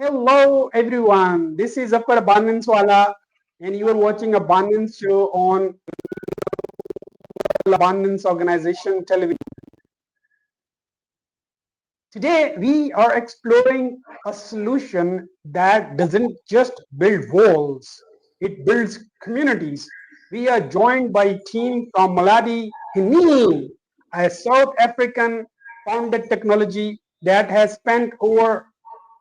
Hello everyone, this is Apar Abundance Wala and you are watching Abundance Show on Abundance Organization Television. Today we are exploring a solution that doesn't just build walls, it builds communities. We are joined by a team from Maladi, Hane, a South African founded technology that has spent over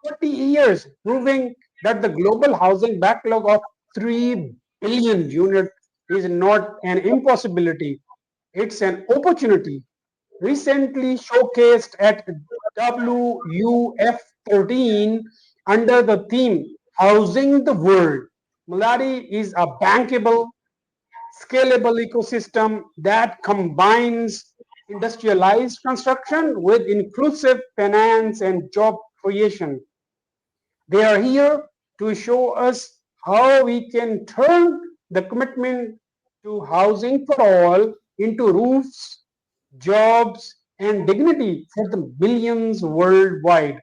40 years proving that the global housing backlog of 3 billion units is not an impossibility, it's an opportunity. Recently showcased at WUF13 under the theme Housing the World. Maladi is a bankable, scalable ecosystem that combines industrialized construction with inclusive finance and job creation. They are here to show us how we can turn the commitment to housing for all into roofs, jobs, and dignity for the millions worldwide.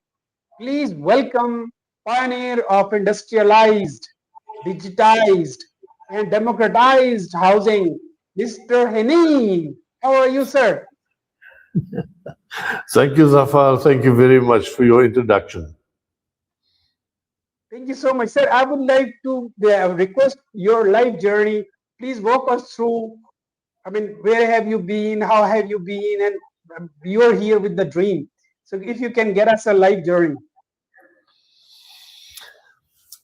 Please welcome pioneer of industrialized, digitized, and democratized housing, Mr. Hane. How are you, sir? Thank you, Zafar. Thank you very much for your introduction. Thank you so much, sir. I would like to request your life journey. Please walk us through. I mean, where have you been? How have you been? And you're here with the dream. So, if you can get us a life journey.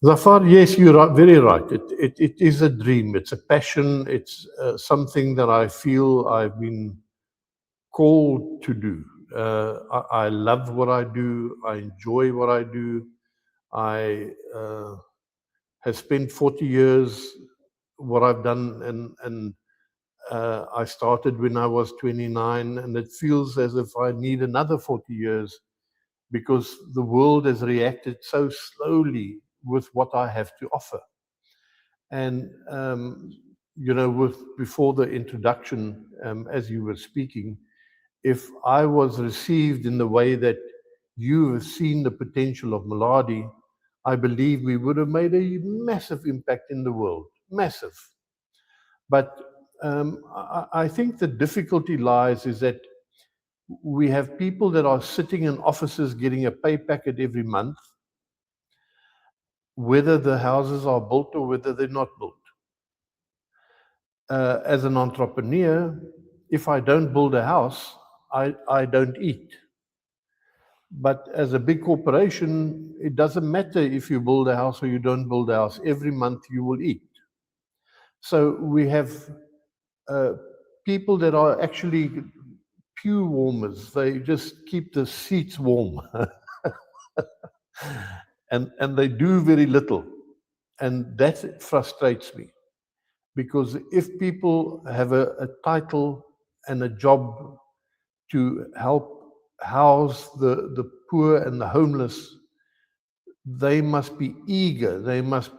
Zafar, yes, you're very right. It is a dream. It's a passion. It's something that I feel I've been called to do. I love what I do. I enjoy what I do. I have spent 40 years what I've done, and I started when I was 29, and it feels as if I need another 40 years because the world has reacted so slowly with what I have to offer. And with before the introduction, as you were speaking, if I was received in the way that you have seen the potential of Maladi, I believe we would have made a massive impact in the world, massive. But I think the difficulty lies is that we have people that are sitting in offices getting a pay packet every month, whether the houses are built or whether they're not built. As an entrepreneur, if I don't build a house, I don't eat. But as a big corporation, it doesn't matter if you build a house or you don't build a house. Every month you will eat. So we have people that are actually pew warmers. They just keep the seats warm. and they do very little. And that frustrates me. Because if people have a title and a job to help house the poor and the homeless, they must be eager. They must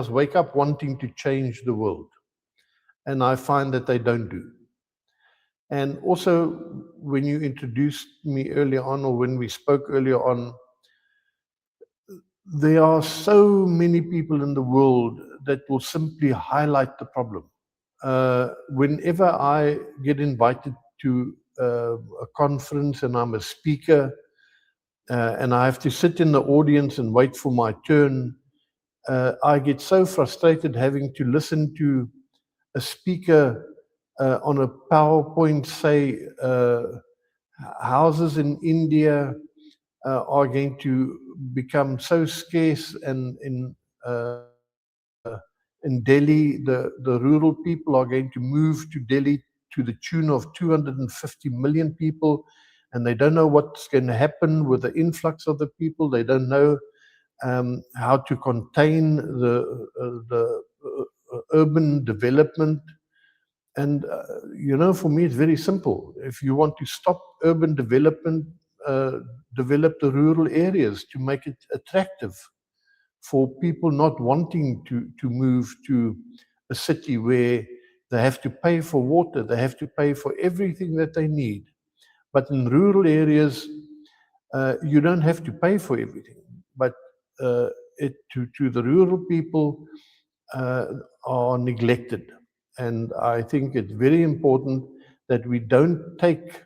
wake up wanting to change the world. And I find that they don't do. And also, when you introduced me earlier on, or when we spoke earlier on, there are so many people in the world that will simply highlight the problem. Whenever I get invited to a conference and I'm a speaker, and I have to sit in the audience and wait for my turn, I get so frustrated having to listen to a speaker on a PowerPoint say houses in India are going to become so scarce, and in Delhi, the rural people are going to move to Delhi to the tune of 250 million people, and they don't know what's going to happen with the influx of the people. They don't know how to contain the urban development. And for me, it's very simple. If you want to stop urban development, develop the rural areas to make it attractive for people not wanting to move to a city where they have to pay for water, they have to pay for everything that they need. But in rural areas, you don't have to pay for everything. but to the rural people uh, are neglected. And I think it's very important that we don't take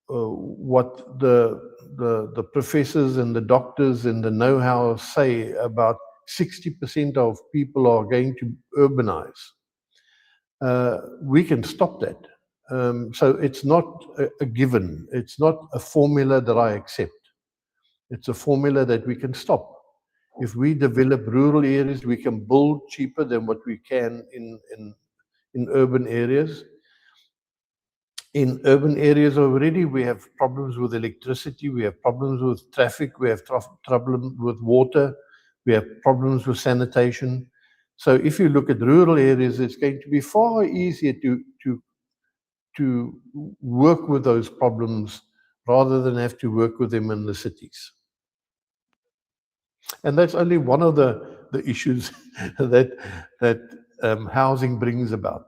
what the professors and the doctors and the know-how say about 60% of people are going to urbanize. We can stop that. So it's not a given. It's not a formula that I accept. It's a formula that we can stop. If we develop rural areas, we can build cheaper than what we can in urban areas. In urban areas already, we have problems with electricity, we have problems with traffic, we have problems with water, we have problems with sanitation. So if you look at rural areas, it's going to be far easier to work with those problems rather than have to work with them in the cities. And that's only one of the issues that housing brings about.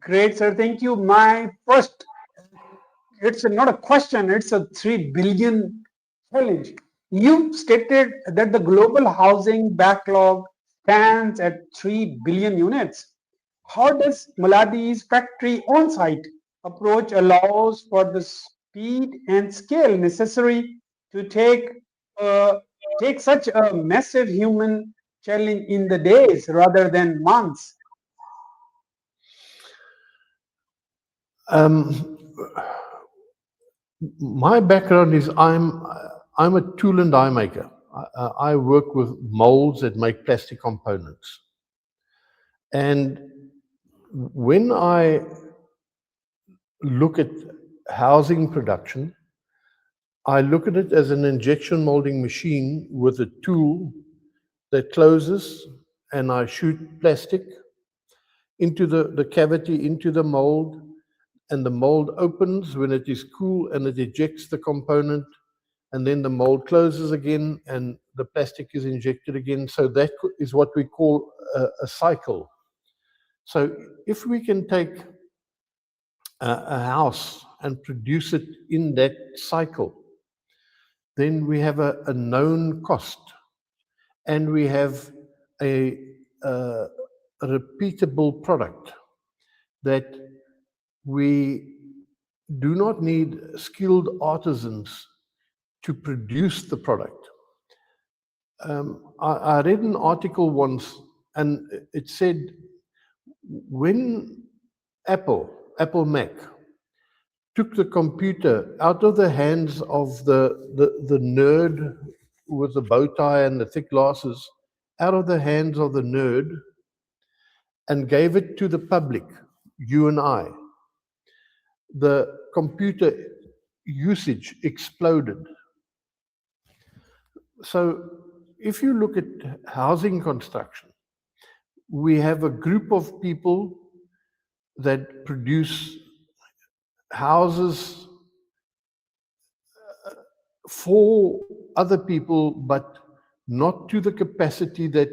Great, sir. Thank you. My first, it's not a question, it's a 3 billion challenge. You stated that the global housing backlog stands at 3 billion units. How does Maladi's factory on-site approach allows for the speed and scale necessary to uh, take such a massive human challenge in the days rather than months? Um, my background is I'm a tool and die maker. I work with molds that make plastic components. And when I look at housing production, I look at it as an injection molding machine with a tool that closes, and I shoot plastic into the cavity, into the mold, and the mold opens when it is cool and it ejects the component, and then the mold closes again and the plastic is injected again. So that is what we call a cycle. So if we can take a house and produce it in that cycle, then we have a known cost, and we have a, a repeatable product that we do not need skilled artisans to produce the product. I read an article once, and it said when Apple Mac, took the computer out of the hands of the nerd with the bow tie and the thick glasses, out of the hands of the nerd, and gave it to the public, you and I, the computer usage exploded. So if you look at housing construction, we have a group of people that produce houses for other people, but not to the capacity that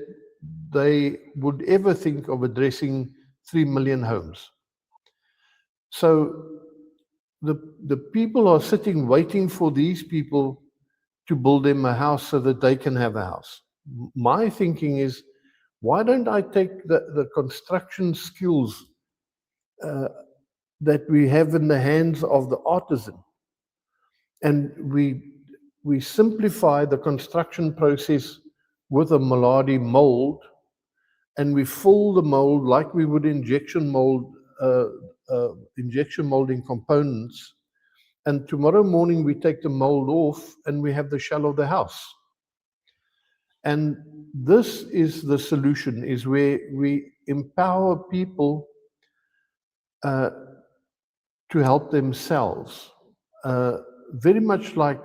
they would ever think of addressing 3 million homes. So the people are sitting waiting for these people to build them a house so that they can have a house. My thinking is, why don't I take the construction skills that we have in the hands of the artisan, and we simplify the construction process with a Maladi mold, and we fill the mold like we would injection molding components, and tomorrow morning we take the mold off and we have the shell of the house. And this is the solution, is where we empower people to help themselves. Very much like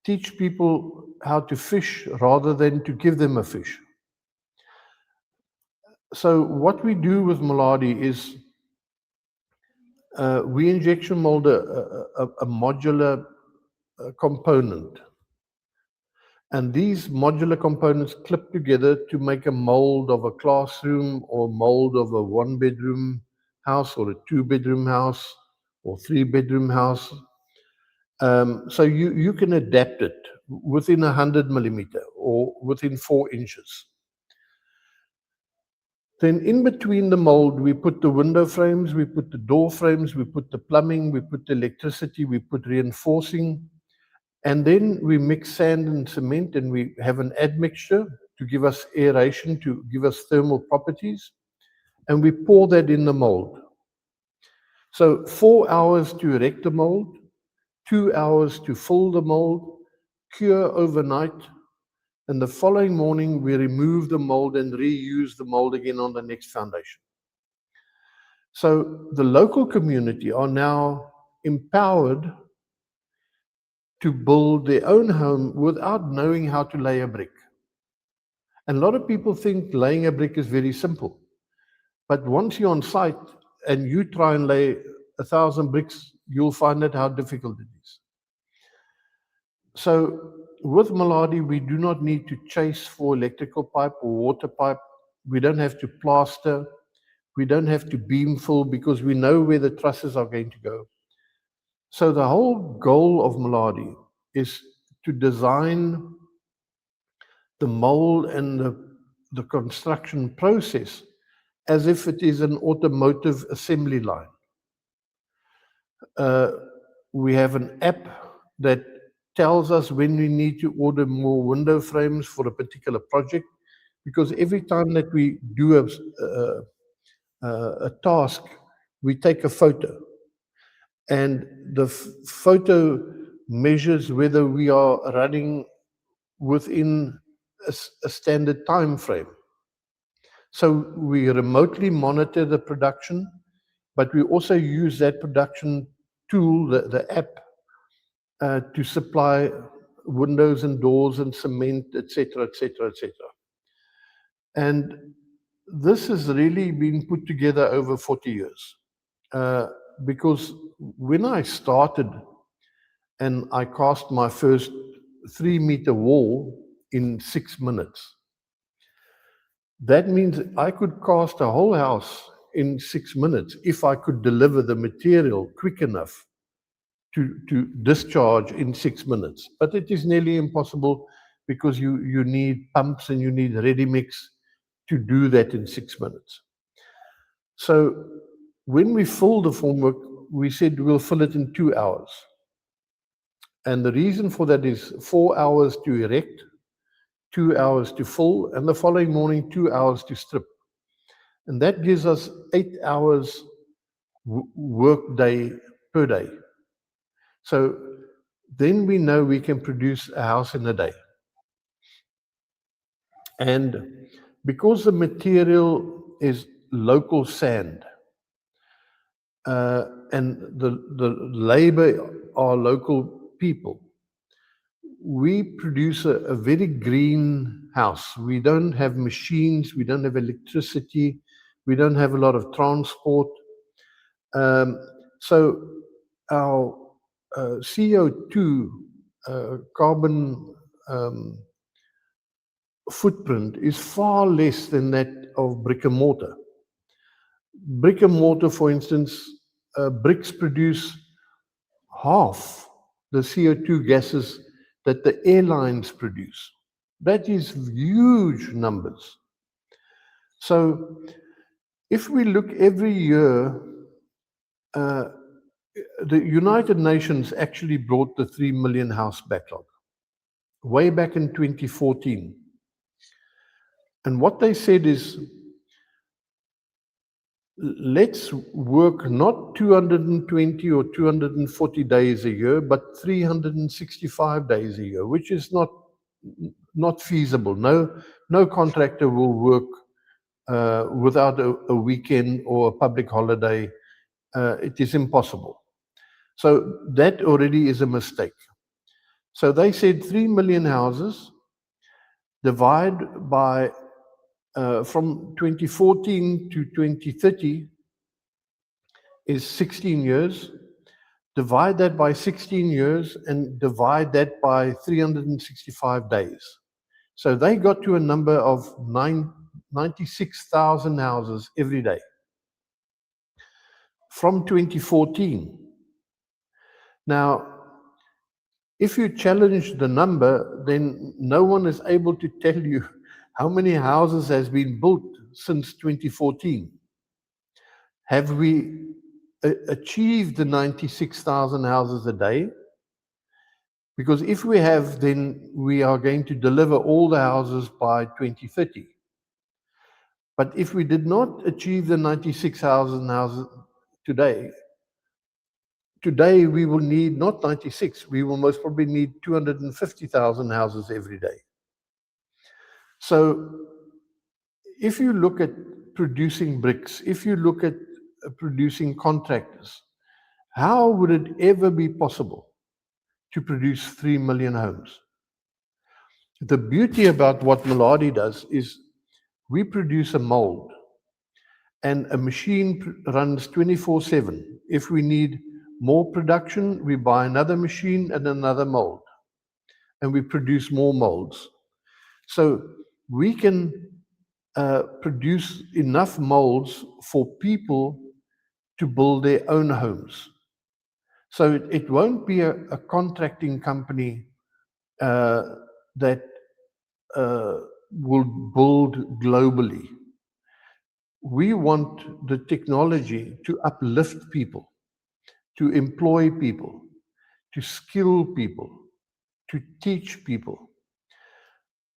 teach people how to fish rather than to give them a fish. So what we do with Maladi is we injection mold a modular component. And these modular components clip together to make a mold of a classroom, or mold of a 1-bedroom house, or a 2-bedroom house, or 3-bedroom house. So you can adapt it within 100 millimeter or within 4 inches. Then in between the mold, we put the window frames, we put the door frames, we put the plumbing, we put the electricity, we put reinforcing, and then we mix sand and cement, and we have an admixture to give us aeration, to give us thermal properties, and we pour that in the mold. So 4 hours to erect the mold, 2 hours to fill the mold, cure overnight, and the following morning we remove the mold and reuse the mold again on the next foundation. So the local community are now empowered to build their own home without knowing how to lay a brick. And a lot of people think laying a brick is very simple. But once you're on site and you try and lay 1,000 bricks, you'll find out how difficult it is. So with Maladi, we do not need to chase for electrical pipe or water pipe. We don't have to plaster. We don't have to beam fill because we know where the trusses are going to go. So the whole goal of Maladi is to design the mold and the construction process as if it is an automotive assembly line. We have an app that tells us when we need to order more window frames for a particular project, because every time that we do a task, we take a photo, and the photo measures whether we are running within a standard time frame. So we remotely monitor the production, but we also use that production tool, the app, to supply windows and doors and cement, etc., etc., etc. And this has really been put together over 40 years. Because when I started and I cast my first 3-meter wall in 6 minutes, that means I could cast a whole house in 6 minutes if I could deliver the material quick enough to discharge in 6 minutes. But it is nearly impossible because you need pumps and you need ready mix to do that in 6 minutes. So when we fill the formwork, we said we'll fill it in 2 hours. And the reason for that is 4 hours to erect, 2 hours to fill, and the following morning, 2 hours to strip. And that gives us 8 hours work day per day. So then we know we can produce a house in a day. And because the material is local sand, and the labor are local people, we produce a very green house. We don't have machines, we don't have electricity, we don't have a lot of transport. So our CO2 carbon footprint is far less than that of brick and mortar. Brick and mortar, for instance, bricks produce half the CO2 gases that the airlines produce. That is huge numbers. So if we look every year, the United Nations actually brought the 3 million house backlog way back in 2014. And what they said is, let's work not 220 or 240 days a year, but 365 days a year, which is not feasible. No contractor will work without a weekend or a public holiday. It is impossible. So that already is a mistake. So they said 3 million houses, divide by from 2014 to 2030 is 16 years. Divide that by 16 years and divide that by 365 days. So they got to a number of 96,000 houses every day from 2014. Now, If you challenge the number, then no one is able to tell you how many houses has been built since 2014. Have we achieved the 96,000 houses a day? Because if we have, then we are going to deliver all the houses by 2030. But if we did not achieve the 96,000 houses today, today we will need not 96, we will most probably need 250,000 houses every day. So if you look at producing bricks, if you look at producing contractors, how would it ever be possible to produce 3 million homes? The beauty about what Maladi does is we produce a mold and a machine runs 24/7. If we need more production, we buy another machine and another mold, and we produce more molds. So we can produce enough molds for people to build their own homes. So it won't be a contracting company that will build globally. We want the technology to uplift people, to employ people, to skill people, to teach people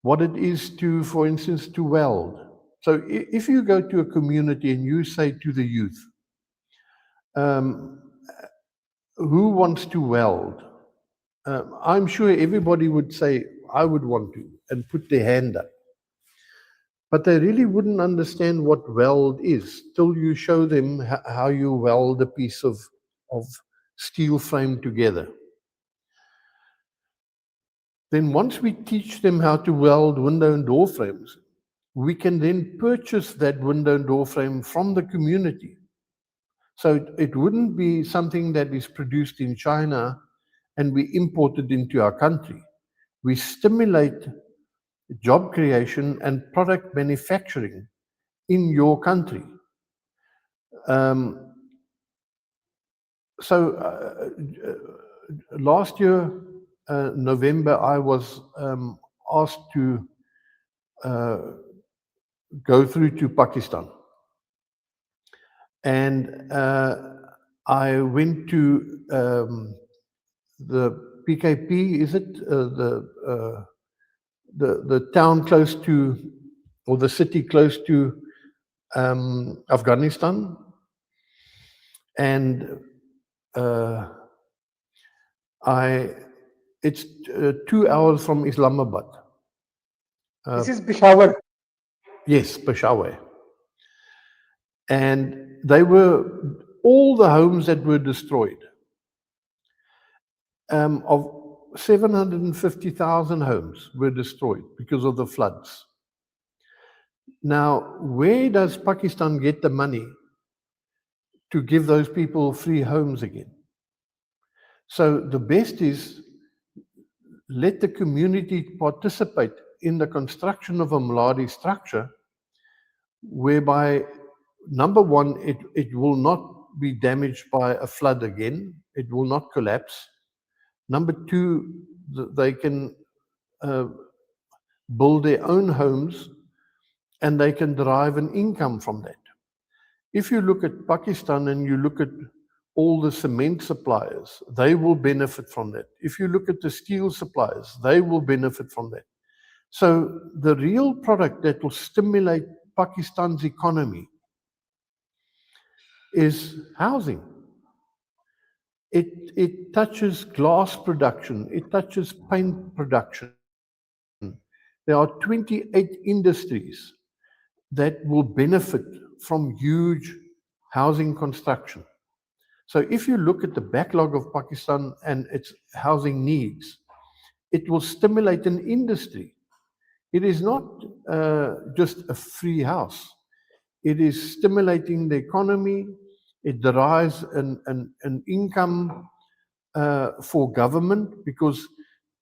what it is to, for instance, to weld. So if you go to a community and you say to the youth, who wants to weld? I'm sure everybody would say, I would want to, and put their hand up. But they really wouldn't understand what weld is till you show them how you weld a piece of steel frame together. Then once we teach them how to weld window and door frames, we can then purchase that window and door frame from the community. So it wouldn't be something that is produced in China and we import it into our country. We stimulate job creation and product manufacturing in your country. Last year, November, I was asked to go through to Pakistan. And I went to the PKP, is it? The town close to, or the city close to Afghanistan. And it's 2 hours from Islamabad. This is Peshawar. Yes, Peshawar. And they were, all the homes that were destroyed, of 750,000 homes were destroyed because of the floods. Now, where does Pakistan get the money to give those people free homes again? So the best is let the community participate in the construction of a Maladi structure whereby, number one, it will not be damaged by a flood again. It will not collapse. Number two, they can build their own homes and they can derive an income from that. If you look at Pakistan and you look at all the cement suppliers, they will benefit from that. If you look at the steel suppliers, they will benefit from that. So the real product that will stimulate Pakistan's economy is housing. It touches glass production, it touches paint production. There are 28 industries that will benefit from huge housing construction. So if you look at the backlog of Pakistan and its housing needs, it will stimulate an industry. It is not just a free house. It is stimulating the economy. It derives an income for government, because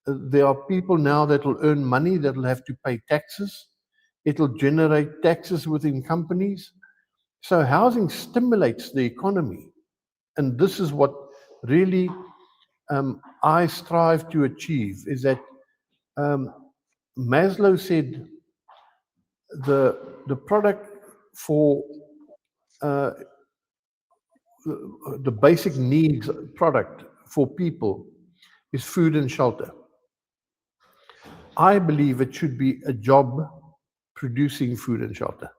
there are people now that will earn money that will have to pay taxes. It will generate taxes within companies. So housing stimulates the economy. And this is what really I strive to achieve is that um, Maslow said the product for uh, the basic needs product for people is food and shelter. I believe it should be a job producing food and shelter.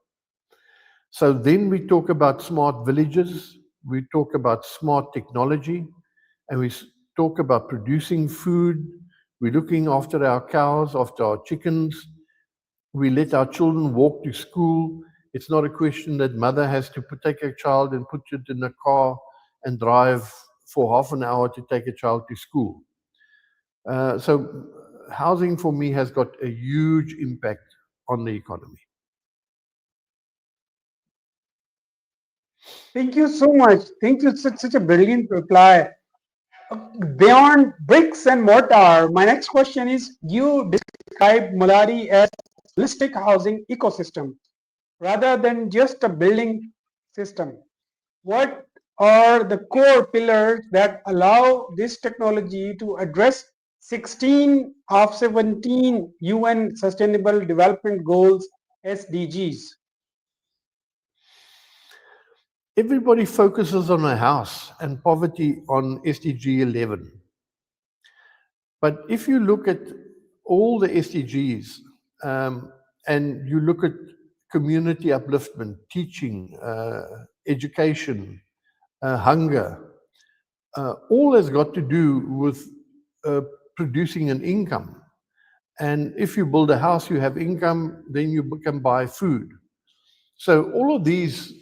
So then we talk about smart villages, we talk about smart technology, and we talk about producing food. We're looking after our cows, after our chickens. We let our children walk to school. It's not a question that mother has to take a child and put it in a car and drive for half an hour to take a child to school. So housing for me has got a huge impact on the economy. Thank you so much. Thank you. Such a brilliant reply. Beyond bricks and mortar, my next question is, you describe Maladi as holistic housing ecosystem rather than just a building system. What are the core pillars that allow this technology to address 16 of 17 UN Sustainable Development Goals SDGs? Everybody focuses on a house and poverty on SDG 11. But if you look at all the SDGs and you look at community upliftment, teaching, education, hunger, all has got to do with uh, producing an income. And if you build a house, you have income, then you can buy food. So all of these,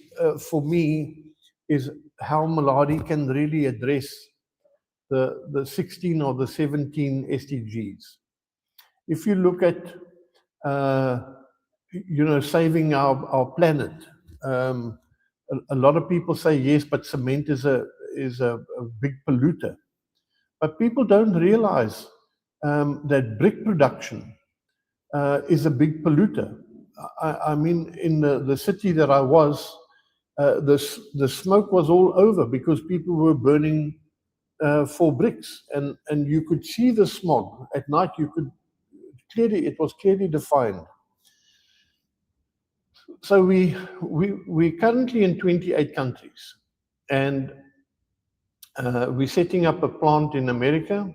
for me, is how Maladi can really address the 16 or the 17 SDGs. If you look at, uh, saving our planet, a lot of people say yes, but cement is a big polluter. But people don't realize that brick production is a big polluter. I mean, in the city that I was, the smoke was all over because people were burning for bricks, and you could see the smog at night. You could clearly, it was clearly defined. So we currently in 28 countries, and we're setting up a plant in America.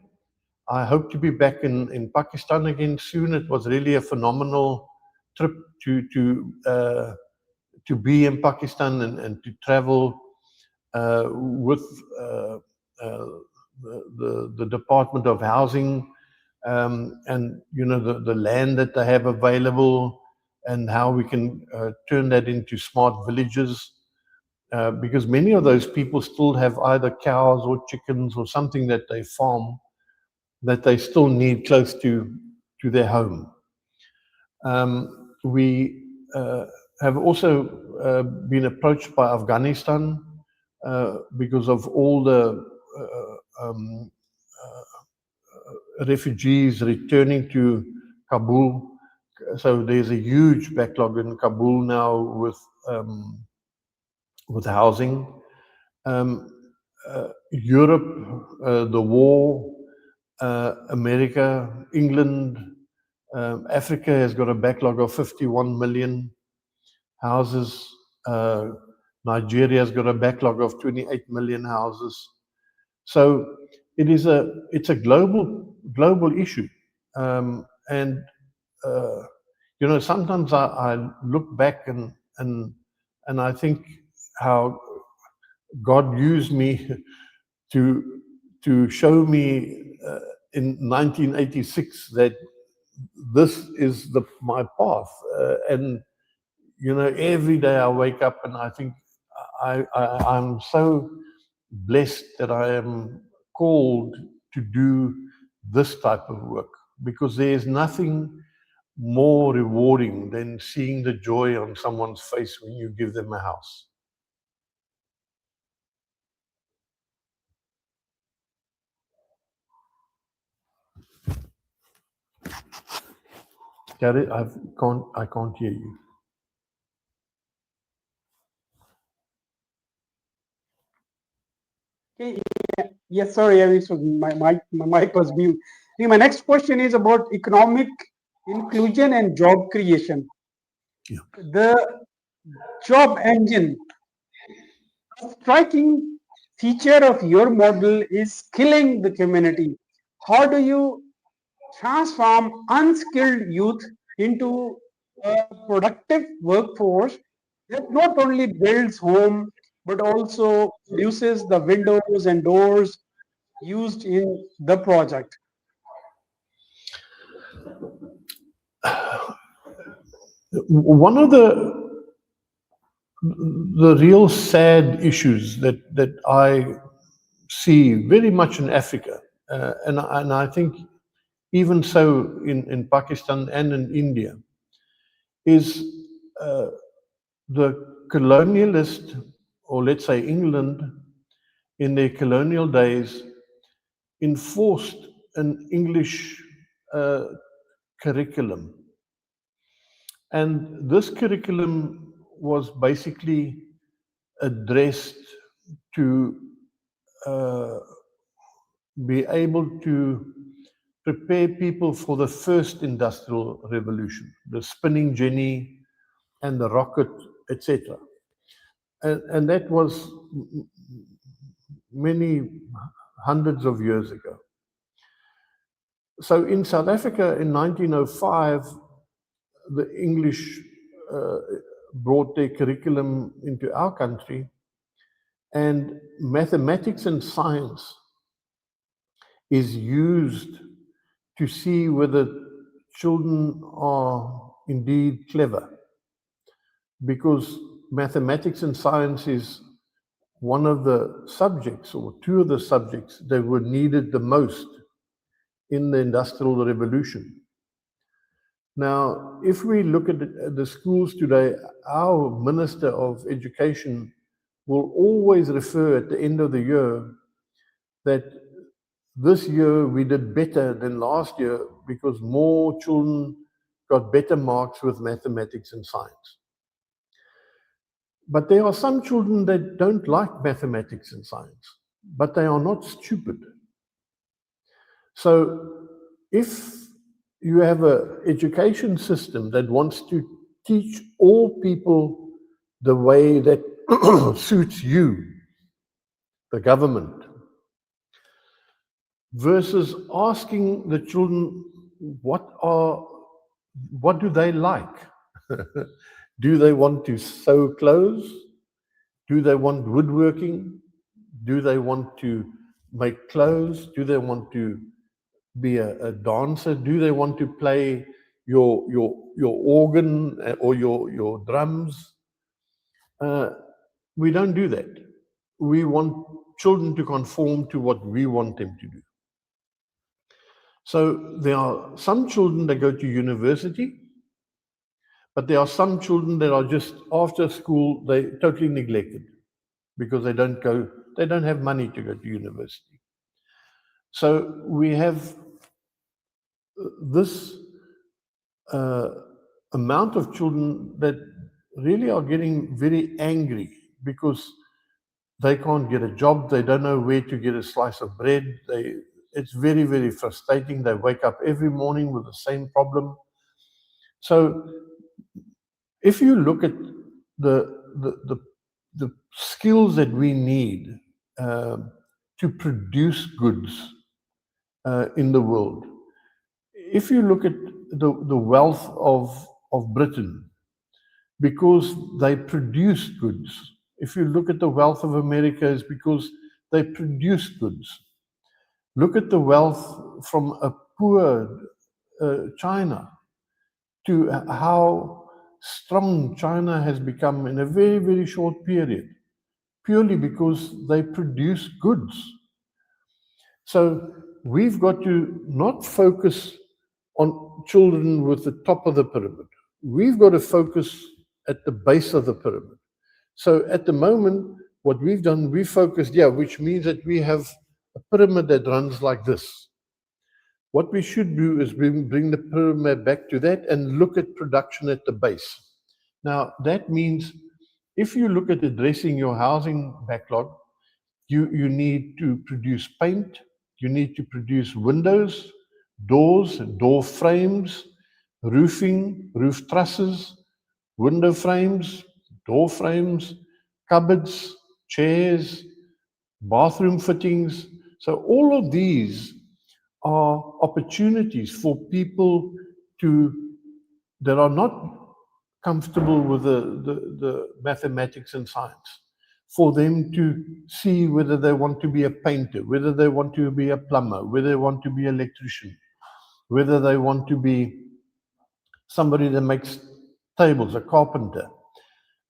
I hope to be back in Pakistan again soon. It was really a phenomenal trip to be in Pakistan and to travel with uh, the Department of Housing and the land that they have available and how we can turn that into smart villages. Because many of those people still have either cows or chickens or something that they farm that they still need close to their home. We have also been approached by Afghanistan because of all the refugees returning to Kabul. So there's a huge backlog in Kabul now with housing. Europe, the war, America, England, Africa has got a backlog of 51 million houses. Nigeria has got a backlog of 28 million houses. So it's a global issue, and sometimes I look back and I think how God used me to show me in 1986 that this is my path, and every day I wake up and I think I'm so blessed that I am called to do this type of work, because there's nothing more rewarding than seeing the joy on someone's face when you give them a house. Gary, I can't hear you. Okay, Yes, sorry, my mic was mute. My next question is about economic inclusion and job creation. Yeah. The job engine, a striking feature of your model is skilling the community. How do you transform unskilled youth into a productive workforce that not only builds home but also produces the windows and doors used in the project? One of the real sad issues that I see very much in Africa, and I think even so in Pakistan and in India, is uh, the colonialist, or let's say England, in their colonial days, enforced an English uh, curriculum. And this curriculum was basically addressed to uh, be able to prepare people for the first industrial revolution, the spinning jenny and the rocket, etc. And that was many hundreds of years ago. So in South Africa in 1905, the English uh, brought their curriculum into our country, and mathematics and science is used to see whether children are indeed clever, because mathematics and science is one of the subjects, or two of the subjects, that were needed the most in the Industrial Revolution. Now, if we look at the schools today, our Minister of Education will always refer at the end of the year that this year we did better than last year because more children got better marks with mathematics and science. But there are some children that don't like mathematics and science, but they are not stupid. So if you have an education system that wants to teach all people the way that suits you, the government, versus asking the children what do they like? Do they want to sew clothes? Do they want woodworking? Do they want to make clothes? Do they want to be a dancer? Do they want to play your organ or your drums? We don't do that. We want children to conform to what we want them to do. So there are some children that go to university, but there are some children that are just after school, they totally neglected because they don't have money to go to university. So we have this uh, amount of children that really are getting very angry because they can't get a job, they don't know where to get a slice of bread. It's very, very frustrating. They wake up every morning with the same problem. So if you look at the the the, the skills that we need to produce goods in the world, if you look at the wealth of Britain, because they produce goods. If you look at the wealth of America, it's because they produce goods. Look at the wealth from a poor China to how strong China has become in a very, very short period, purely because they produce goods. So we've got to not focus on children with the top of the pyramid. We've got to focus at the base of the pyramid. So at the moment, what we've done, we focused, which means that we have a pyramid that runs like this. What we should do is bring the pyramid back to that and look at production at the base. Now, that means if you look at addressing your housing backlog, You need to produce paint, you need to produce windows, doors, door frames, roofing, roof trusses, window frames, door frames, cupboards, chairs, bathroom fittings. So all of these are opportunities for people to that are not comfortable with the mathematics and science, for them to see whether they want to be a painter, whether they want to be a plumber, whether they want to be an electrician, whether they want to be somebody that makes tables, a carpenter.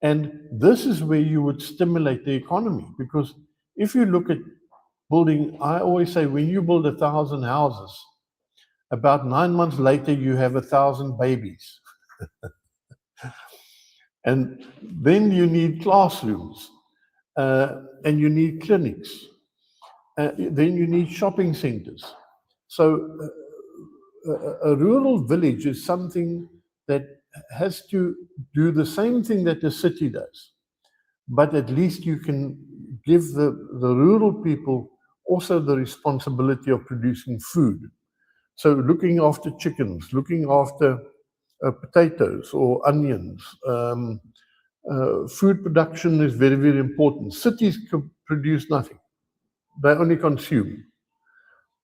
And this is where you would stimulate the economy, because if you look at building, I always say when you build 1,000 houses, about 9 months later you have 1,000 babies. And then you need classrooms, and you need clinics, then you need shopping centers. So a rural village is something that has to do the same thing that the city does, but at least you can give the rural people also the responsibility of producing food. So looking after chickens, looking after potatoes or onions. Food production is very, very important. Cities produce nothing. They only consume.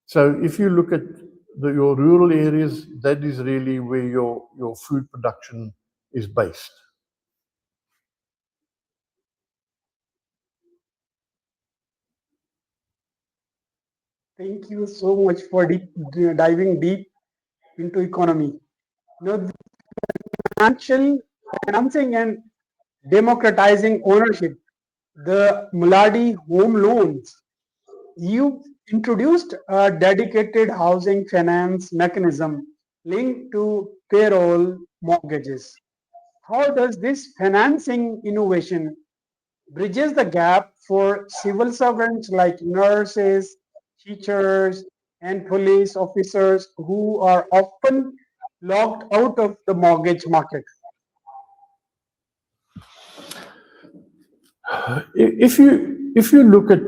So if you look at your rural areas, that is really where your food production is based. Thank you so much for diving deep into economy. The financial financing and democratizing ownership, the Muladi home loans. You introduced a dedicated housing finance mechanism linked to payroll mortgages. How does this financing innovation bridges the gap for civil servants like nurses, teachers, and police officers who are often locked out of the mortgage market? If you look at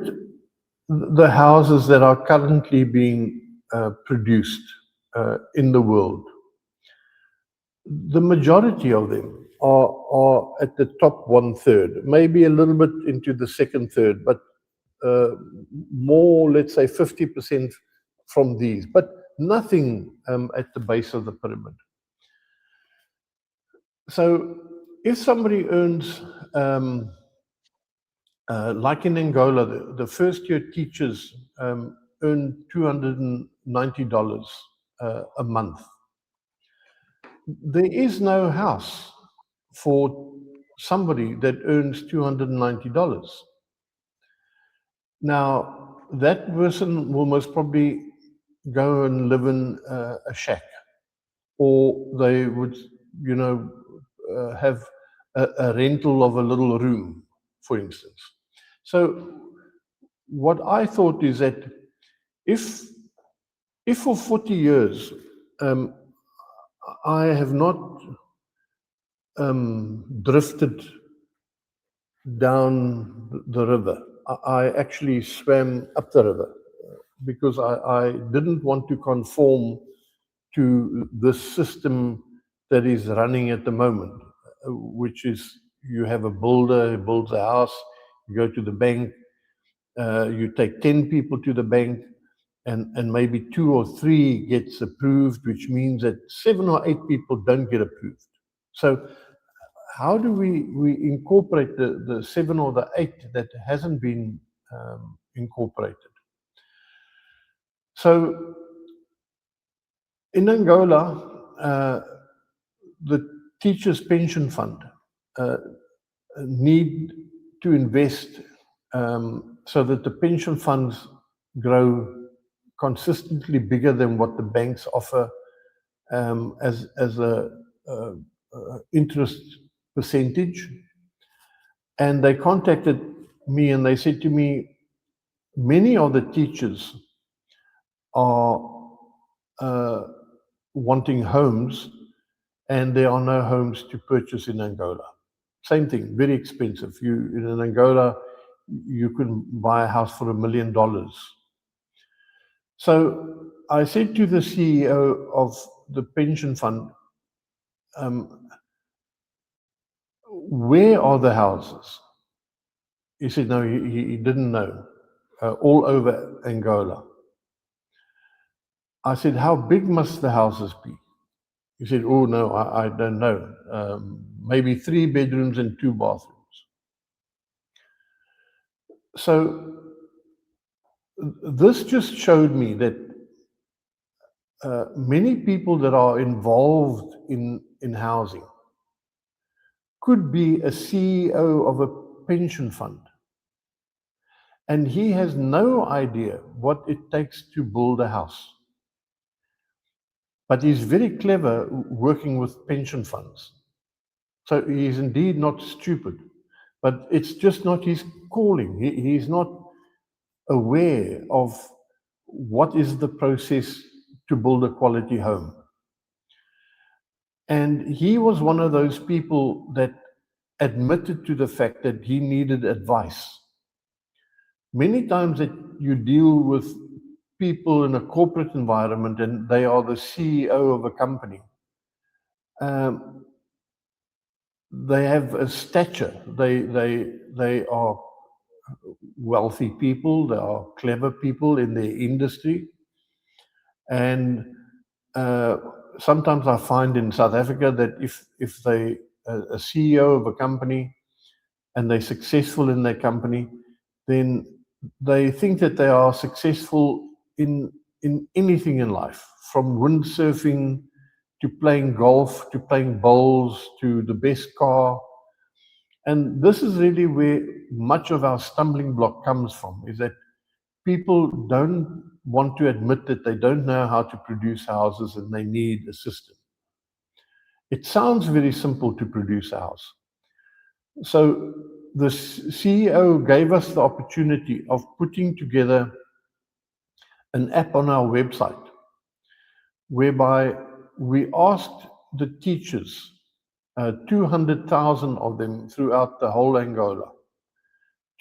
the houses that are currently being produced in the world, the majority of them are at the top 1/3, maybe a little bit into the second third, but uh, more, let's say 50% from these, but nothing at the base of the pyramid. So if somebody earns, like in Angola, the first year teachers earn $290 a month. There is no house for somebody that earns $290. Now, that person will most probably go and live in a shack, or they would, you know, have a rental of a little room, for instance. So, what I thought is that if if for 40 years I have not drifted down the river. I actually swam up the river because I didn't want to conform to this system that is running at the moment, which is you have a builder who builds a house, you go to the bank, you take 10 people to the bank, and maybe 2 or 3 gets approved, which means that 7 or 8 people don't get approved. So how do we incorporate the 7 or the 8 that hasn't been incorporated? So in Angola, the teachers' pension fund need to invest so that the pension funds grow consistently bigger than what the banks offer as a interest percentage. And they contacted me and they said to me, many of the teachers are wanting homes, and there are no homes to purchase in Angola. Same thing, very expensive. You in Angola, you can buy a house for $1 million. So I said to the CEO of the pension fund, where are the houses? He said, no, he didn't know. All over Angola. I said, how big must the houses be? He said, oh, no, I don't know. Maybe 3 bedrooms and 2 bathrooms. So this just showed me that many people that are involved in housing could be a CEO of a pension fund. And he has no idea what it takes to build a house. But he's very clever working with pension funds. So he's indeed not stupid, but it's just not his calling. He's not aware of what is the process to build a quality home. And he was one of those people that admitted to the fact that he needed advice. Many times that you deal with people in a corporate environment and they are the CEO of a company, they have a stature. They are wealthy people. They are clever people in their industry. And sometimes I find in South Africa that if they a CEO of a company and they're successful in their company, then they think that they are successful in anything in life, from windsurfing to playing golf to playing bowls to the best car. And this is really where much of our stumbling block comes from, is that people don't want to admit that they don't know how to produce houses and they need a system. It sounds very simple to produce a house. So the CEO gave us the opportunity of putting together an app on our website whereby we asked the teachers, 200,000 of them throughout the whole Angola,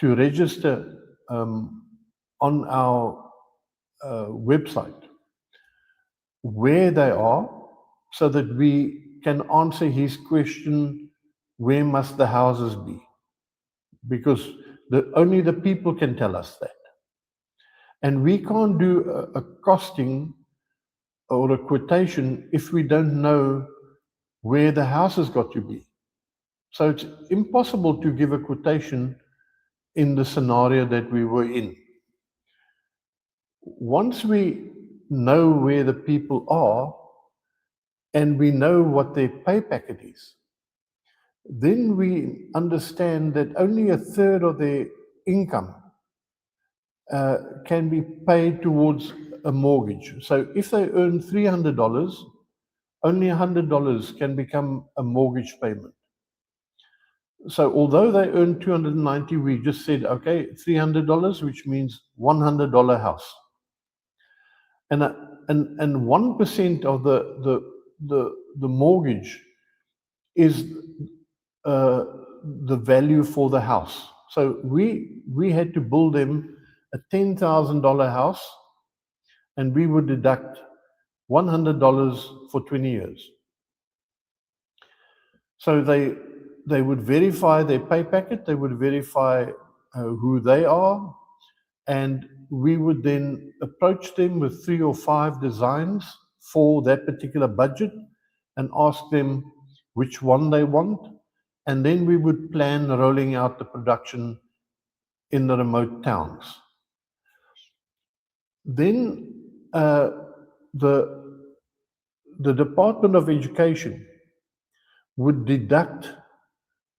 to register on our website where they are, so that we can answer his question, where must the houses be? Because only the people can tell us that. And we can't do a costing or a quotation if we don't know where the house has got to be. So it's impossible to give a quotation in the scenario that we were in. Once we know where the people are and we know what their pay packet is, then we understand that only a third of their income can be paid towards a mortgage. So if they earn $300, only $100 can become a mortgage payment. So although they earn 290, we just said, okay, $300, which means $100 house. And 1% of the mortgage is the value for the house. So we had to build them a $10,000 house, and we would deduct $100 for 20 years. So they would verify their pay packet, they would verify who they are, and we would then approach them with 3 or 5 designs for that particular budget and ask them which one they want. And then we would plan rolling out the production in the remote towns. Then the Department of Education would deduct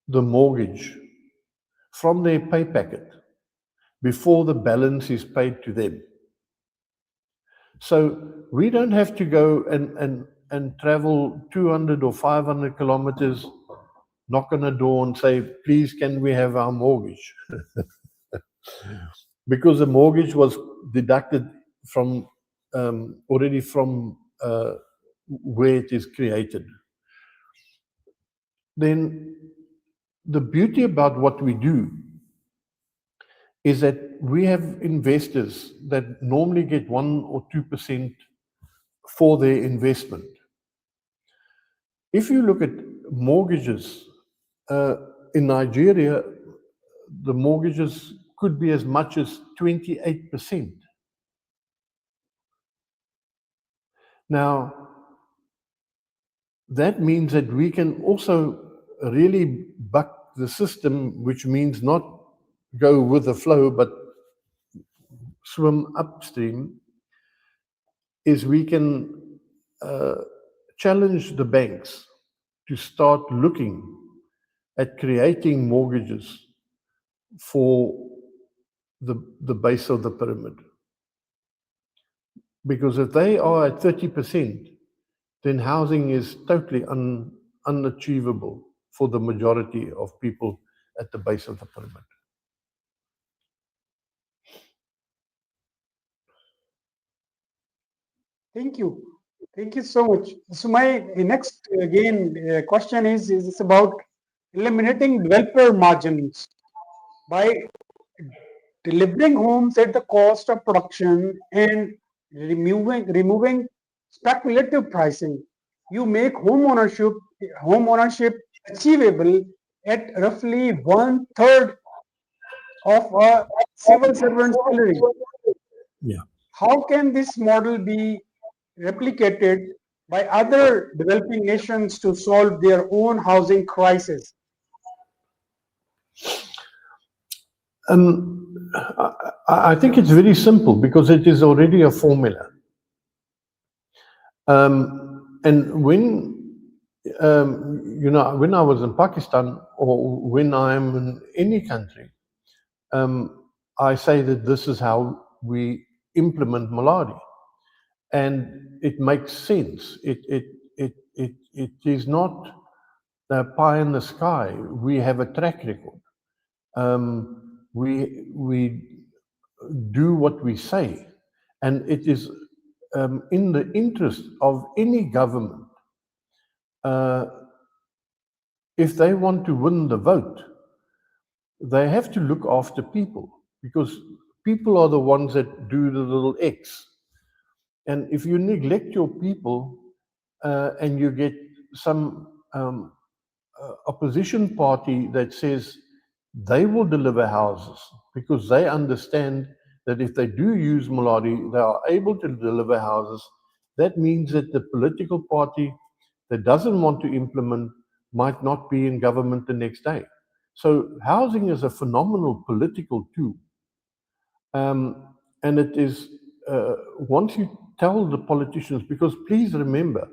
the mortgage from their pay packet before the balance is paid to them. So we don't have to go and travel 200 or 500 kilometers, knock on a door and say, please, can we have our mortgage? Because the mortgage was deducted from already from where it is created. Then the beauty about what we do is that we have investors that normally get 1 or 2% for their investment. If you look at mortgages in Nigeria, the mortgages could be as much as 28%. Now, that means that we can also really buck the system, which means not go with the flow, but swim upstream, is we can challenge the banks to start looking at creating mortgages for the base of the pyramid. Because if they are at 30%, then housing is totally unachievable for the majority of people at the base of the pyramid. Thank you. Thank you so much. So my next again question is about eliminating developer margins by delivering homes at the cost of production and removing speculative pricing. You make home ownership achievable at roughly one third of a civil servant's salary. Yeah. How can this model be replicated by other developing nations to solve their own housing crisis? I think it's very simple because it is already a formula. And when I was in Pakistan or when I'm in any country, I say that this is how we implement Maladi, and it makes sense. It is not a pie in the sky. We have a track record. We do what we say, and it is in the interest of any government. If they want to win the vote, they have to look after people because people are the ones that do the little X. And if you neglect your people and you get some opposition party that says they will deliver houses because they understand that if they do use Maladi, they are able to deliver houses, that means that the political party that doesn't want to implement might not be in government the next day. So housing is a phenomenal political tool. And it is, once you tell the politicians, because please remember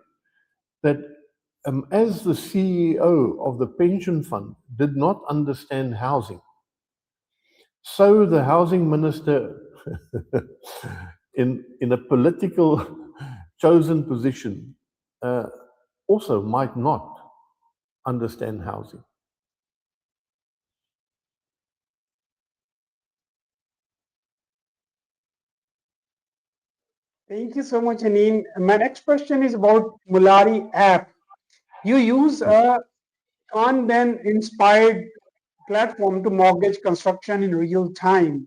that as the CEO of the pension fund did not understand housing, so the housing minister in a political chosen position also might not understand housing. Thank you so much, Aneen. My next question is about Mulari app. You use a Kanban inspired platform to mortgage construction in real time.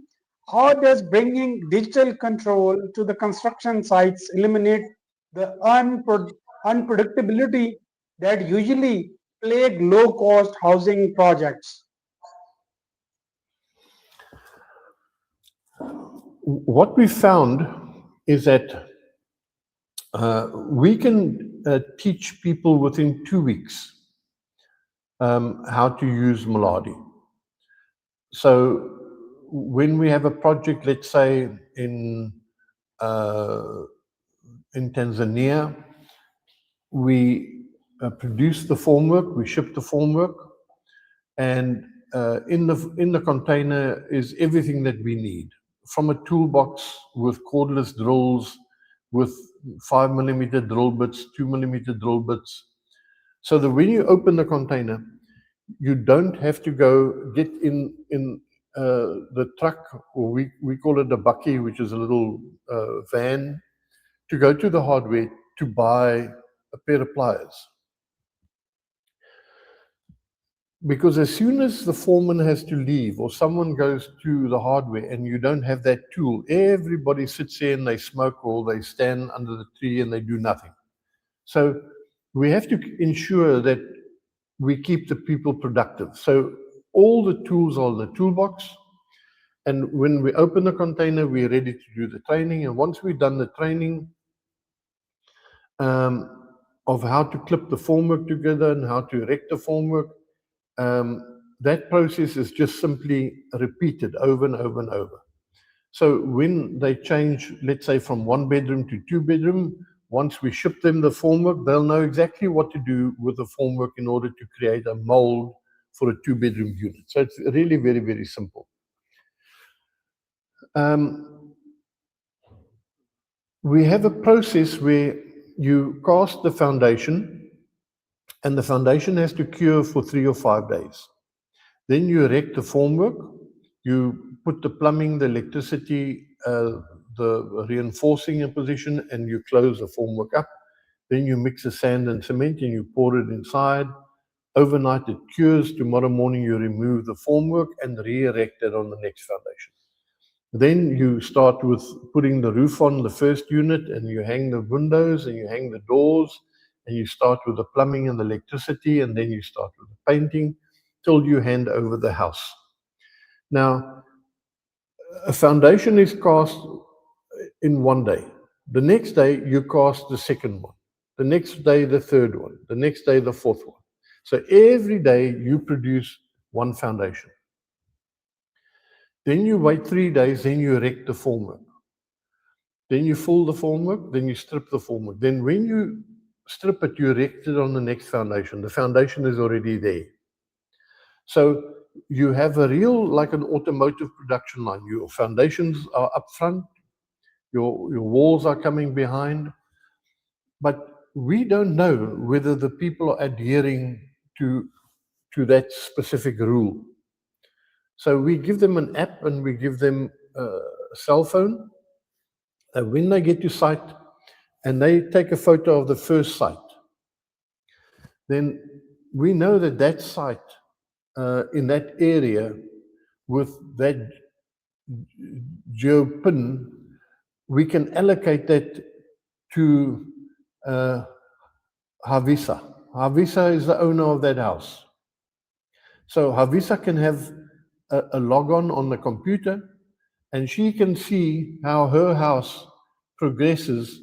How does bringing digital control to the construction sites eliminate the unpredictability that usually plague low cost housing projects? What we found is that we can teach people within 2 weeks how to use Maladi. So when we have a project, let's say uh, in Tanzania, we produce the formwork, we ship the formwork, and in the container is everything that we need, from a toolbox with cordless drills, with 5mm drill bits, 2mm drill bits, so that when you open the container, you don't have to go get in the truck, or we call it a bakkie, which is a little van, to go to the hardware to buy a pair of pliers. Because as soon as the foreman has to leave or someone goes to the hardware and you don't have that tool, everybody sits there and they smoke or they stand under the tree and they do nothing. So we have to ensure that we keep the people productive. So all the tools are in the toolbox. And when we open the container, we're ready to do the training. And once we've done the training of how to clip the formwork together and how to erect the formwork, that process is just simply repeated over and over and over. So when they change, let's say from 1 bedroom to 2 bedroom, once we ship them the formwork, they'll know exactly what to do with the formwork in order to create a mold for a 2 bedroom unit. So it's really very, very simple. We have a process where you cast the foundation and the foundation has to cure for 3 or 5 days. Then you erect the formwork, you put the plumbing, the electricity, the reinforcing in position, and you close the formwork up. Then you mix the sand and cement and you pour it inside. Overnight it cures. Tomorrow morning you remove the formwork and re-erect it on the next foundation. Then you start with putting the roof on the first unit and you hang the windows and you hang the doors and you start with the plumbing and the electricity and then you start with the painting till you hand over the house. Now, a foundation is cast in 1 day. The next day you cast the second one. The next day the third one. The next day the fourth one. So every day you produce one foundation. Then you wait 3 days, then you erect the formwork. Then you fill the formwork, then you strip the formwork. Then when you strip it, you erect it on the next foundation. The foundation is already there. So you have a real, like an automotive production line. Your foundations are up front, your walls are coming behind, but we don't know whether the people are adhering to that specific rule. So we give them an app and we give them a cell phone. And when they get to site and they take a photo of the first site, then we know that that site in that area with that geopin, we can allocate that to Havisa. Havisa is the owner of that house. So Havisa can have a logon on the computer and she can see how her house progresses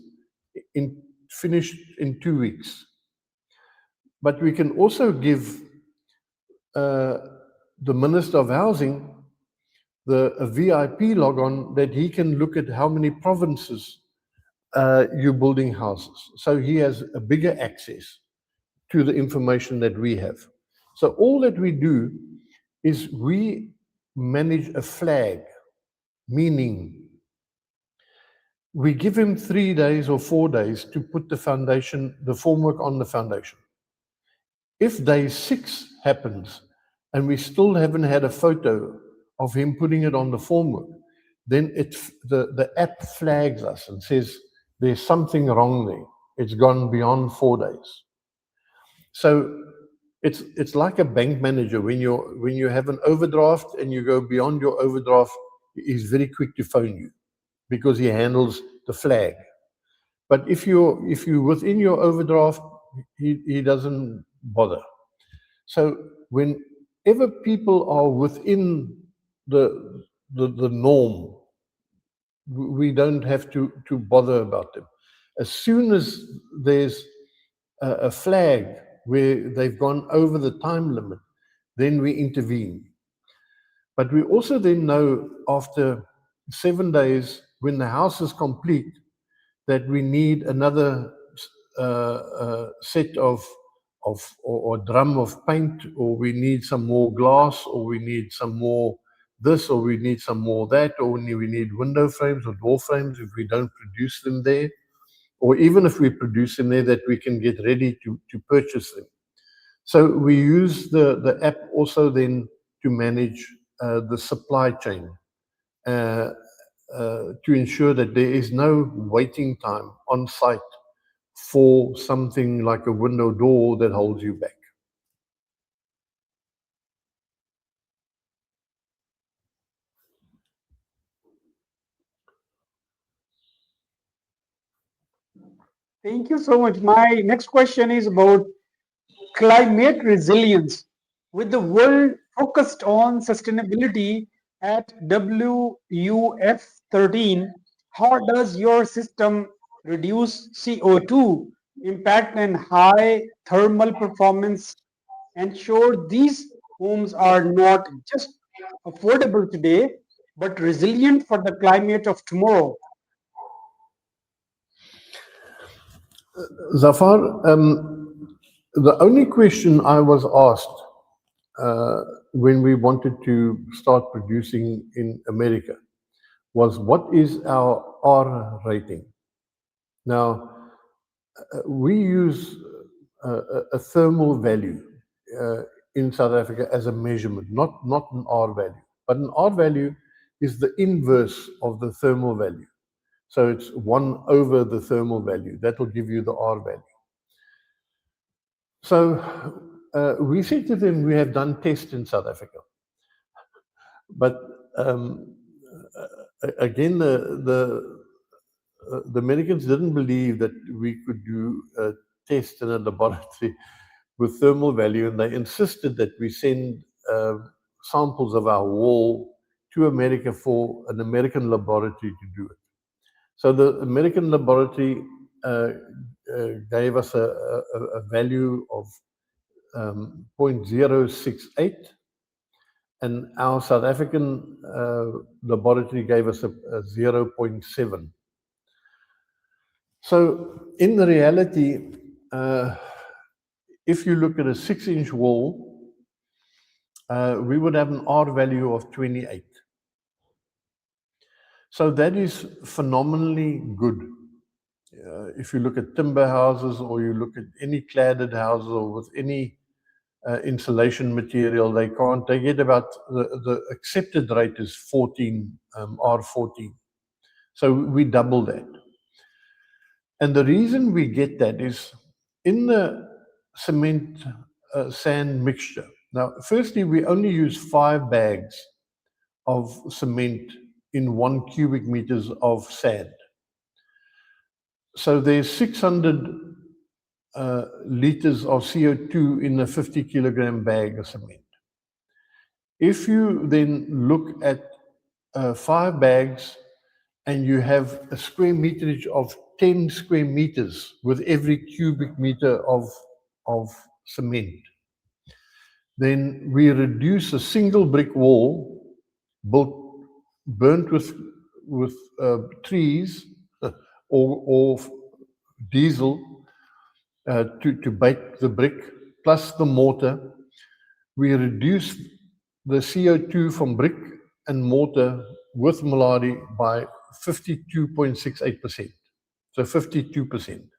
finished in 2 weeks. But we can also give the Minister of Housing a VIP logon that he can look at how many provinces you're building houses. So he has a bigger access to the information that we have. So all that we do is we manage a flag, meaning we give him 3 days or 4 days to put the foundation, the formwork on the foundation. If day 6 happens and we still haven't had a photo of him putting it on the formwork, then the app flags us and says there's something wrong there. It's gone beyond 4 days. So it's like a bank manager. When you have an overdraft and you go beyond your overdraft, he's very quick to phone you because he handles the flag. But if you're within your overdraft, he doesn't bother. So whenever people are within the norm, we don't have to bother about them. As soon as there's a flag where they've gone over the time limit, then we intervene. But we also then know after 7 days, when the house is complete, that we need another set of or drum of paint, or we need some more glass, or we need some more this, or we need some more that, or we need window frames or door frames if we don't produce them there, or even if we produce them there, that we can get ready to purchase them. So we use the app also then to manage the supply chain to ensure that there is no waiting time on site for something like a window door that holds you back. Thank you so much. My next question is about climate resilience. With the world focused on sustainability at WUF 13, how does your system reduce CO2 impact and high thermal performance ensure these homes are not just affordable today but resilient for the climate of tomorrow? Zafar, the only question I was asked when we wanted to start producing in America was what is our R rating? Now, we use a thermal value uh, in South Africa as a measurement, not an R value. But an R value is the inverse of the thermal value. So it's 1 over the thermal value. That will give you the R value. So we said to them, we have done tests in South Africa. But again, the Americans didn't believe that we could do a test in a laboratory with thermal value, and they insisted that we send samples of our wall to America for an American laboratory to do it. So the American laboratory gave us a value of 0.068, and our South African laboratory gave us a zero point 0.7. So in the reality, if you look at a 6-inch wall, we would have an R value of 28. So that is phenomenally good. If you look at timber houses or you look at any cladded houses or with any insulation material, they get about, the accepted rate is 14, R14. So we double that. And the reason we get that is in the cement sand mixture. Now, firstly, we only use 5 bags of cement in 1 cubic meters of sand. So there's 600 liters of CO2 in a 50 kilogram bag of cement. If you then look at 5 bags and you have a square meterage of 10 square meters with every cubic meter of cement, then we reduce a single brick wall built, burnt with trees or diesel to bake the brick, plus the mortar. We reduce the CO2 from brick and mortar with Maladi by 52.68%. So 52%.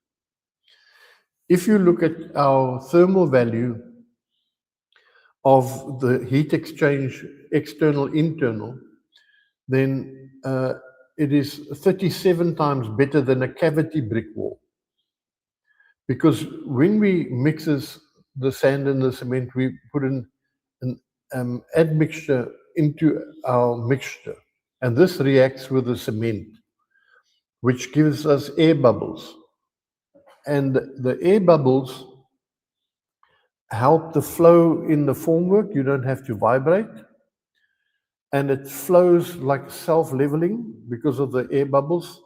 If you look at our thermal value of the heat exchange external internal, then it is 37 times better than a cavity brick wall. Because when we mixes the sand and the cement, we put in an admixture into our mixture, and this reacts with the cement, which gives us air bubbles. And the air bubbles help the flow in the formwork. You don't have to vibrate. And it flows like self-leveling because of the air bubbles.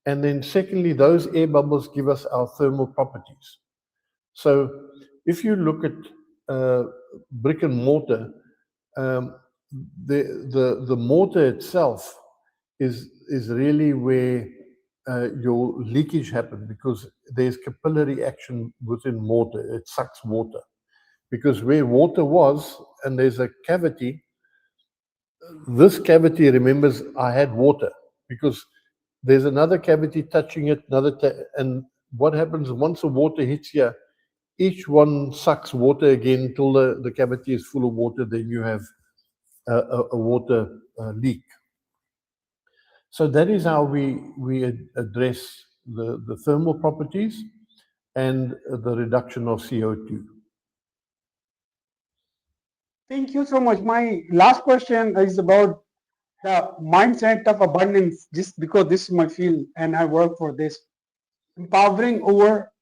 And then secondly, those air bubbles give us our thermal properties. So if you look at brick and mortar, the mortar itself is really where your leakage happens, because there's capillary action within mortar. It sucks water. Because where water was, and there's a cavity, this cavity remembers I had water, because there's another cavity touching it, and what happens once the water hits here, each one sucks water again till the cavity is full of water, then you have a water leak. So that is how we address the thermal properties and the reduction of CO2. Thank you so much. My last question is about the mindset of abundance, just because this is my field and I work for this. empowering over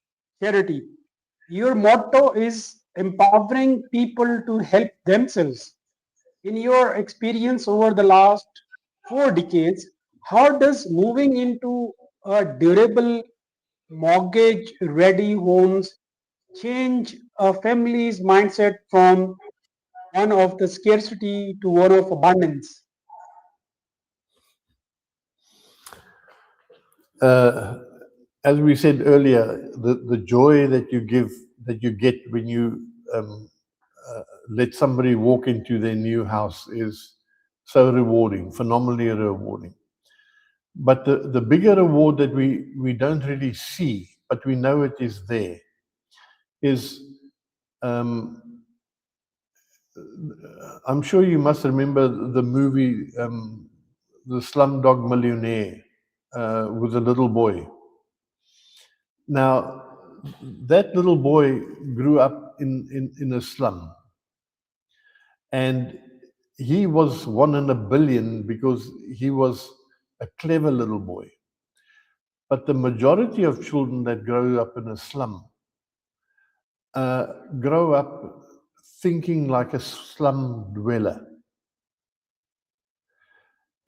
charity. Your motto is empowering people to help themselves. In your experience over the last 4 decades, how does moving into a durable mortgage ready homes change a family's mindset from one of the scarcity to one of abundance? Uh, as we said earlier, the joy that you give, that you get when you let somebody walk into their new house is so rewarding, phenomenally rewarding. But the bigger reward that we don't really see, but we know it is there, is um, I'm sure you must remember the movie The Slumdog Millionaire with a little boy. Now, that little boy grew up in a slum, and he was one in a billion because he was a clever little boy. But the majority of children that grow up in a slum uh, grow up thinking like a slum dweller.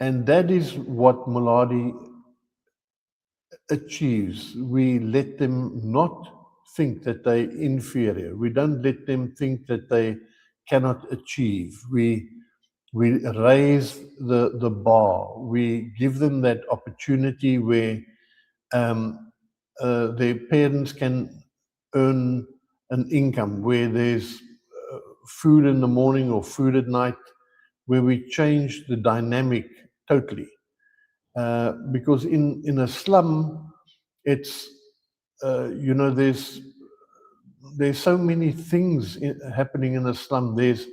And that is what Maladi achieves. We let them not think that they're inferior. We don't let them think that they cannot achieve. We raise the bar. We give them that opportunity where um, their parents can earn an income, where there's food in the morning or food at night, where we change the dynamic totally. Because in a slum, it's there's so many things happening in a slum. There's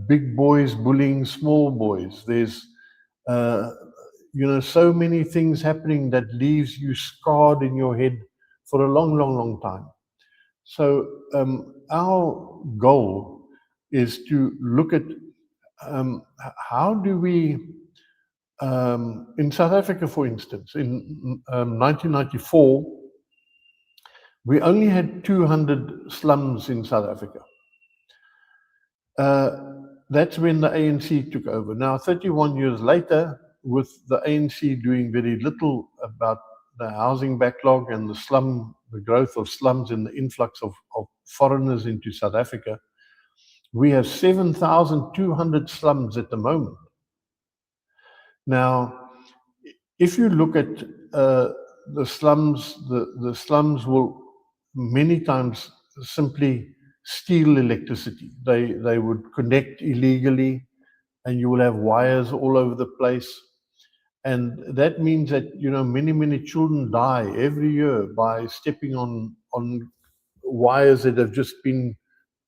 big boys bullying small boys. There's uh, so many things happening that leaves you scarred in your head for a long, long, long time. So our goal is to look at how do we in South Africa, for instance, in 1994, we only had 200 slums in South Africa. That's when the ANC took over. Now, 31 years later, with the ANC doing very little about the housing backlog and the growth of slums and the influx of foreigners into South Africa, we have 7,200 slums at the moment. Now, if you look at the slums, the slums will many times simply steal electricity. They would connect illegally, and you will have wires all over the place. And that means that many children die every year by stepping on wires that have just been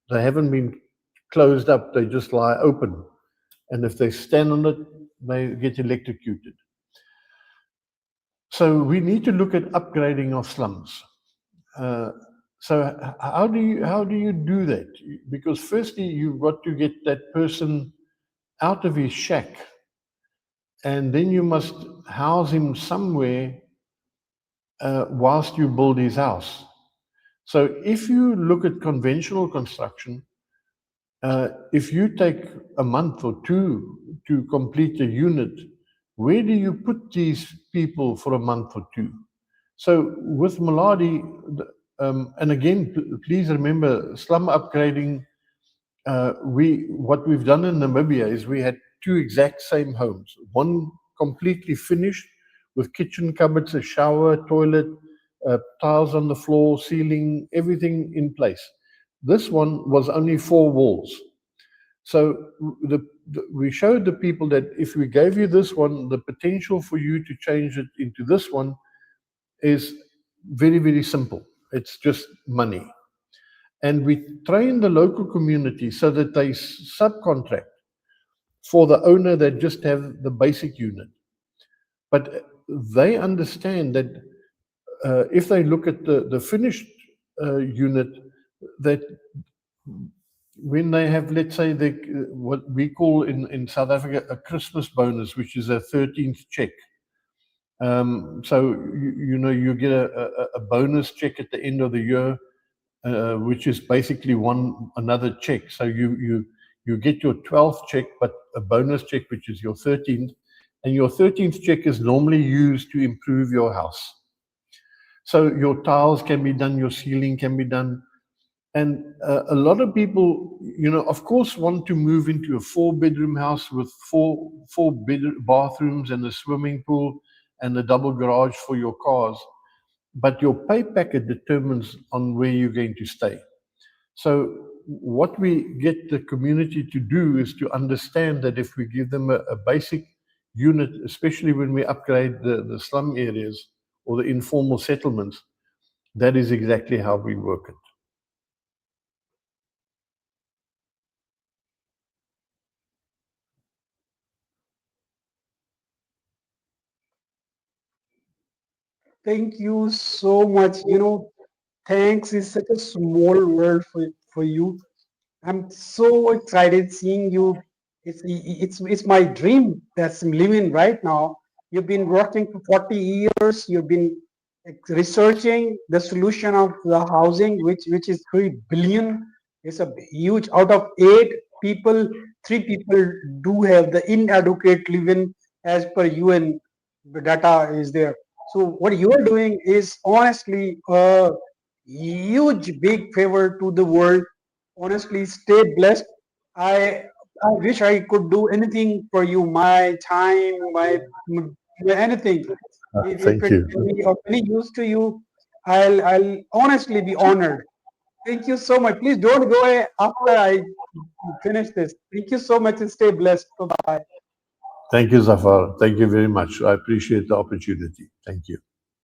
they haven't been closed up. They just lie open, and if they stand on it, they get electrocuted. So we need to look at upgrading of slums. Uh, so how do you do that? Because firstly, you've got to get that person out of his shack, and then you must house him somewhere whilst you build his house. So if you look at conventional construction, if you take a month or two to complete a unit, where do you put these people for a month or two? So with Maladi, and again, please remember, slum upgrading. What we've done in Namibia is we had two exact same homes. One completely finished with kitchen cupboards, a shower, toilet, tiles on the floor, ceiling, everything in place. This one was only four walls. So we showed the people that if we gave you this one, the potential for you to change it into this one is very, very simple. It's just money. And we train the local community so that they subcontract for the owner that just have the basic unit. But they understand that if they look at the finished unit, that when they have, let's say, what we call in South Africa a Christmas bonus, which is a 13th check, So you know you get a bonus check at the end of the year, which is basically another check. So you get your 12th check, but a bonus check, which is your 13th, and your 13th check is normally used to improve your house. So your tiles can be done, your ceiling can be done, and a lot of people, you know, of course, want to move into a 4-bedroom house with bathrooms and a swimming pool and a double garage for your cars. But your pay packet determines on where you're going to stay. So what we get the community to do is to understand that if we give them a basic unit, especially when we upgrade the slum areas or the informal settlements, that is exactly how we work it. Thank you so much. Thanks is such a small word for you. I'm so excited seeing you. It's my dream that's I'm living right now. You've been working for 40 years. You've been researching the solution of the housing, which is 3 billion. It's a huge. Out of 8 people, 3 people do have the inadequate living as per UN. The data is there. So what you are doing is honestly a huge big favor to the world. Honestly, stay blessed. I wish I could do anything for you. My time, anything. If Thank it you. can be of any use to you, I'll honestly be honored. Thank you so much. Please don't go away after I finish this. Thank you so much and stay blessed. Bye bye. Thank you, Zafar. Thank you very much. I appreciate the opportunity. Thank you.